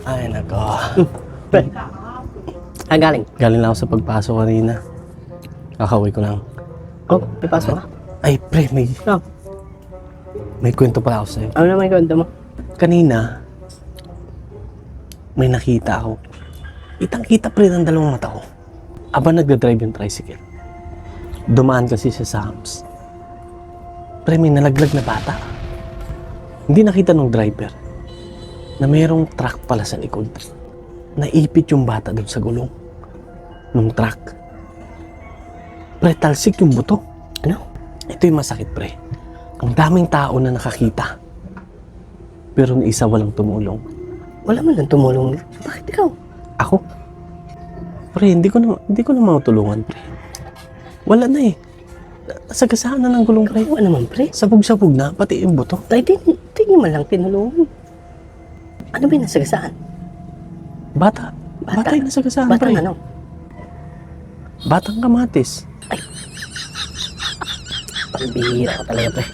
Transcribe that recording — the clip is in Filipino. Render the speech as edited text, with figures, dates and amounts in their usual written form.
Ay, nako. Pre. Galing. Galing lang ako sa pagpasok kanina. Kakauwi ko lang. Oh, may pasok ka. Ay, pre, Oh, may kwento pala ako sa'yo. ano naman yung kwento mo? Kanina, may nakita ako. Kitang-kita pre ng dalawang mata ko. Aba nagdadrive yung tricycle. Dumaan kasi sa Sam's. Pre, may nalaglag na bata. Hindi nakita ng driver na mayroong truck pala sa likod. Naipit yung bata doon sa gulong ng truck. Pre, talsik yung buto. Ano? Ito yung masakit, pre. Ang daming tao na nakakita. Pero yung isa walang tumulong. Wala man lang tumulong. Bakit ikaw? Ako? Pre, hindi ko na matulungan, pre. Wala na eh. Nasagasaan na ng gulong, pre. Ikaw naman, pre. Sabog-sabog na, pati yung buto. Tay, tingin mo lang tinulungan. Ano ba yung nasagasaan? Bata yung nasagasaan, Batang pre. ano? Batang kamatis. Pambihira ka talaga, pre.